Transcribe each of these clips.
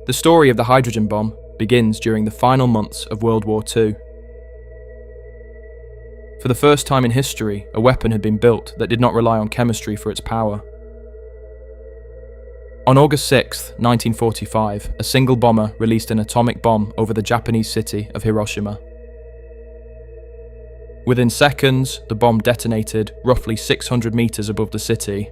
The story of the hydrogen bomb begins during the final months of World War II. For the first time in history, a weapon had been built that did not rely on chemistry for its power. On August 6, 1945, a single bomber released an atomic bomb over the Japanese city of Hiroshima. Within seconds, the bomb detonated roughly 600 meters above the city.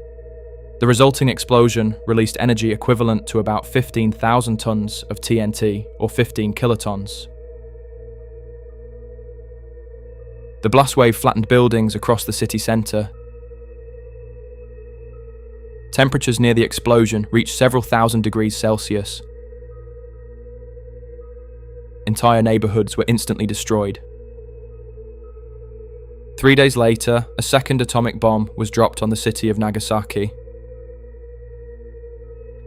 The resulting explosion released energy equivalent to about 15,000 tons of TNT, or 15 kilotons. The blast wave flattened buildings across the city centre. Temperatures near the explosion reached several thousand degrees Celsius. Entire neighbourhoods were instantly destroyed. 3 days later, a second atomic bomb was dropped on the city of Nagasaki.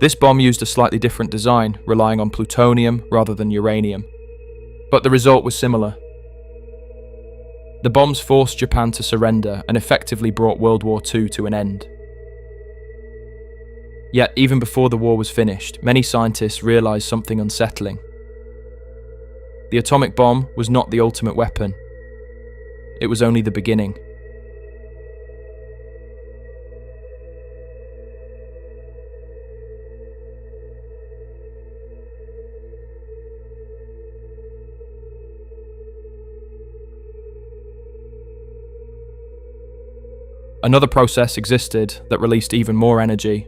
This bomb used a slightly different design, relying on plutonium rather than uranium. But the result was similar. The bombs forced Japan to surrender and effectively brought World War II to an end. Yet, even before the war was finished, many scientists realised something unsettling. The atomic bomb was not the ultimate weapon. It was only the beginning. Another process existed that released even more energy: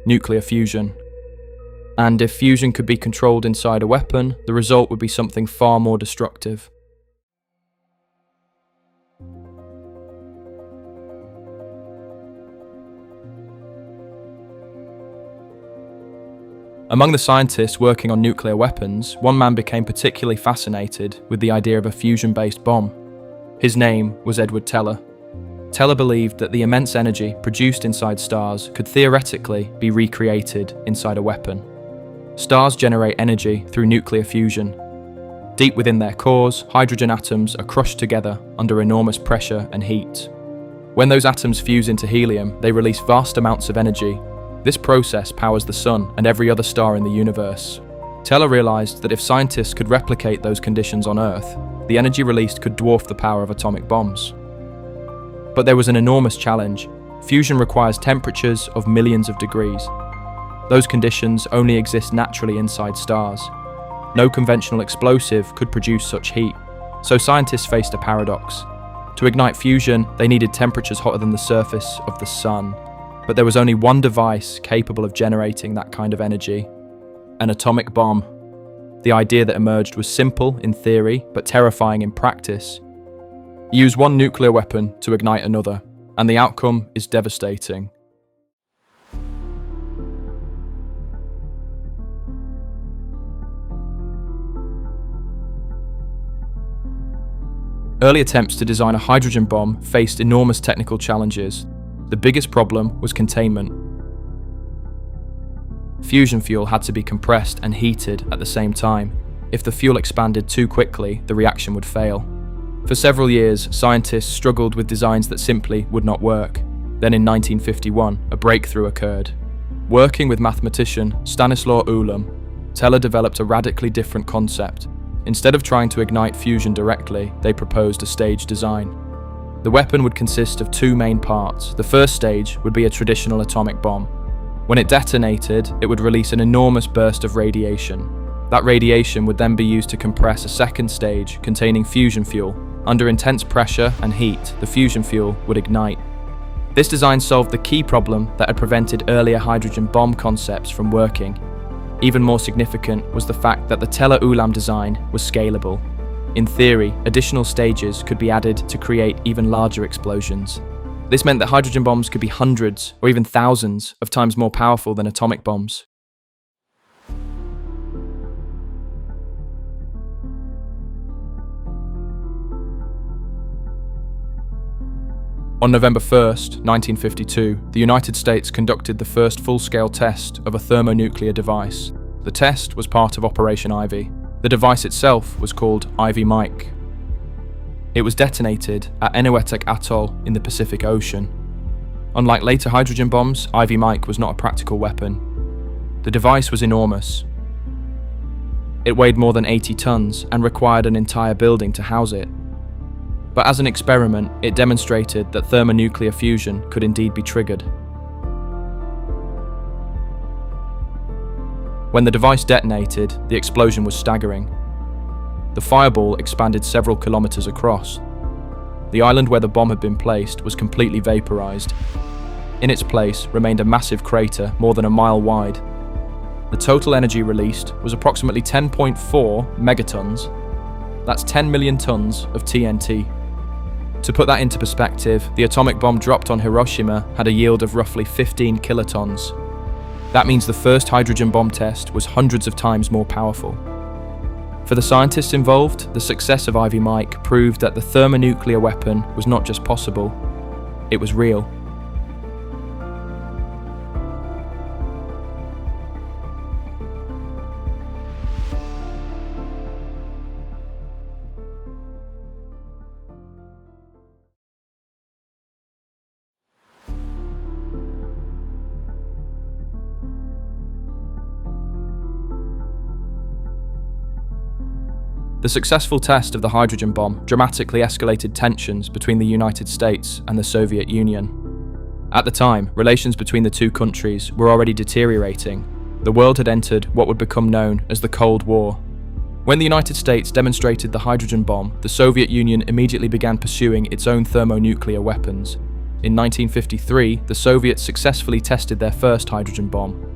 nuclear fusion. And if fusion could be controlled inside a weapon, the result would be something far more destructive. Among the scientists working on nuclear weapons, one man became particularly fascinated with the idea of a fusion-based bomb. His name was Edward Teller. Teller believed that the immense energy produced inside stars could theoretically be recreated inside a weapon. Stars generate energy through nuclear fusion. Deep within their cores, hydrogen atoms are crushed together under enormous pressure and heat. When those atoms fuse into helium, they release vast amounts of energy. This process powers the sun and every other star in the universe. Teller realized that if scientists could replicate those conditions on Earth, the energy released could dwarf the power of atomic bombs. But there was an enormous challenge. Fusion requires temperatures of millions of degrees. Those conditions only exist naturally inside stars. No conventional explosive could produce such heat, so scientists faced a paradox. To ignite fusion, they needed temperatures hotter than the surface of the sun. But there was only one device capable of generating that kind of energy: an atomic bomb. The idea that emerged was simple in theory, but terrifying in practice. Use one nuclear weapon to ignite another, and the outcome is devastating. Early attempts to design a hydrogen bomb faced enormous technical challenges. The biggest problem was containment. Fusion fuel had to be compressed and heated at the same time. If the fuel expanded too quickly, the reaction would fail. For several years, scientists struggled with designs that simply would not work. Then in 1951, a breakthrough occurred. Working with mathematician Stanislaw Ulam, Teller developed a radically different concept. Instead of trying to ignite fusion directly, they proposed a stage design. The weapon would consist of two main parts. The first stage would be a traditional atomic bomb. When it detonated, it would release an enormous burst of radiation. That radiation would then be used to compress a second stage containing fusion fuel. Under intense pressure and heat, the fusion fuel would ignite. This design solved the key problem that had prevented earlier hydrogen bomb concepts from working. Even more significant was the fact that the Teller-Ulam design was scalable. In theory, additional stages could be added to create even larger explosions. This meant that hydrogen bombs could be hundreds or even thousands of times more powerful than atomic bombs. On November 1st, 1952, the United States conducted the first full-scale test of a thermonuclear device. The test was part of Operation Ivy. The device itself was called Ivy Mike. It was detonated at Eniwetok Atoll in the Pacific Ocean. Unlike later hydrogen bombs, Ivy Mike was not a practical weapon. The device was enormous. It weighed more than 80 tons and required an entire building to house it. But as an experiment, it demonstrated that thermonuclear fusion could indeed be triggered. When the device detonated, the explosion was staggering. The fireball expanded several kilometers across. The island where the bomb had been placed was completely vaporized. In its place remained a massive crater more than a mile wide. The total energy released was approximately 10.4 megatons. That's 10 million tons of TNT. To put that into perspective, the atomic bomb dropped on Hiroshima had a yield of roughly 15 kilotons. That means the first hydrogen bomb test was hundreds of times more powerful. For the scientists involved, the success of Ivy Mike proved that the thermonuclear weapon was not just possible, it was real. The successful test of the hydrogen bomb dramatically escalated tensions between the United States and the Soviet Union. At the time, relations between the two countries were already deteriorating. The world had entered what would become known as the Cold War. When the United States demonstrated the hydrogen bomb, the Soviet Union immediately began pursuing its own thermonuclear weapons. In 1953, the Soviets successfully tested their first hydrogen bomb.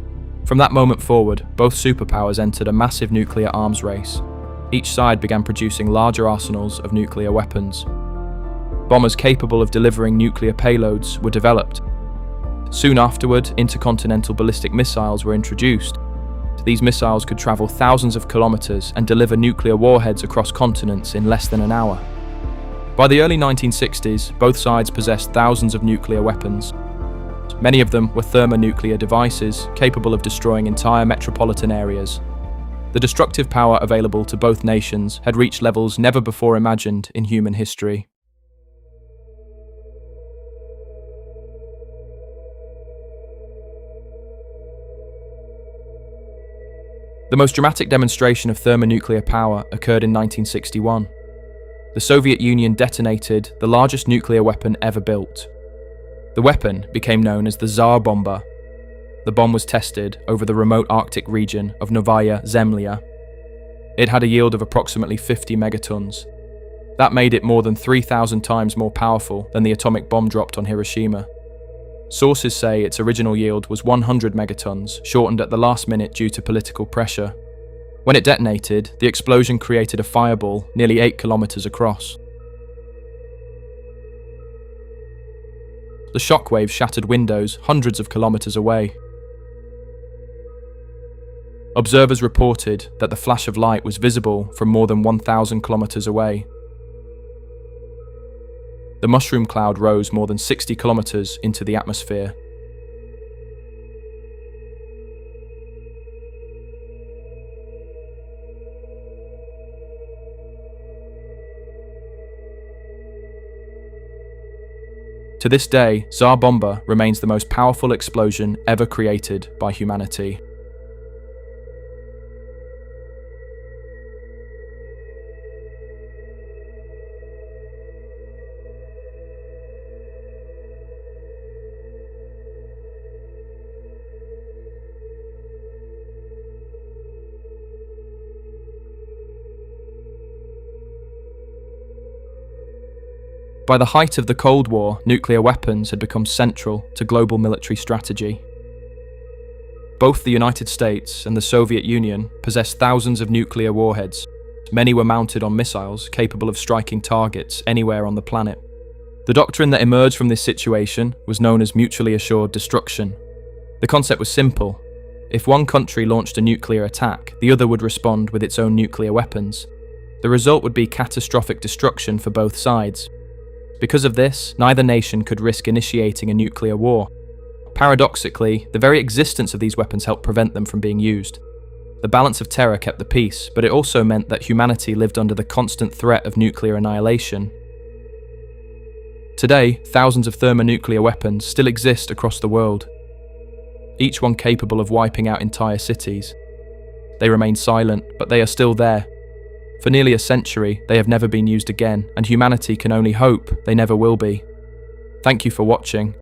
From that moment forward, both superpowers entered a massive nuclear arms race. Each side began producing larger arsenals of nuclear weapons. Bombers capable of delivering nuclear payloads were developed. Soon afterward, intercontinental ballistic missiles were introduced. These missiles could travel thousands of kilometers and deliver nuclear warheads across continents in less than an hour. By the early 1960s, both sides possessed thousands of nuclear weapons. Many of them were thermonuclear devices capable of destroying entire metropolitan areas. The destructive power available to both nations had reached levels never before imagined in human history. The most dramatic demonstration of thermonuclear power occurred in 1961. The Soviet Union detonated the largest nuclear weapon ever built. The weapon became known as the Tsar Bomba. The bomb was tested over the remote Arctic region of Novaya Zemlya. It had a yield of approximately 50 megatons. That made it more than 3,000 times more powerful than the atomic bomb dropped on Hiroshima. Sources say its original yield was 100 megatons, shortened at the last minute due to political pressure. When it detonated, the explosion created a fireball nearly 8 kilometers across. The shockwave shattered windows hundreds of kilometers away. Observers reported that the flash of light was visible from more than 1,000 kilometers away. The mushroom cloud rose more than 60 kilometers into the atmosphere. To this day, Tsar Bomba remains the most powerful explosion ever created by humanity. By the height of the Cold War, nuclear weapons had become central to global military strategy. Both the United States and the Soviet Union possessed thousands of nuclear warheads. Many were mounted on missiles capable of striking targets anywhere on the planet. The doctrine that emerged from this situation was known as mutually assured destruction. The concept was simple. If one country launched a nuclear attack, the other would respond with its own nuclear weapons. The result would be catastrophic destruction for both sides. Because of this, neither nation could risk initiating a nuclear war. Paradoxically, the very existence of these weapons helped prevent them from being used. The balance of terror kept the peace, but it also meant that humanity lived under the constant threat of nuclear annihilation. Today, thousands of thermonuclear weapons still exist across the world, each one capable of wiping out entire cities. They remain silent, but they are still there. For nearly a century, they have never been used again, and humanity can only hope they never will be. Thank you for watching.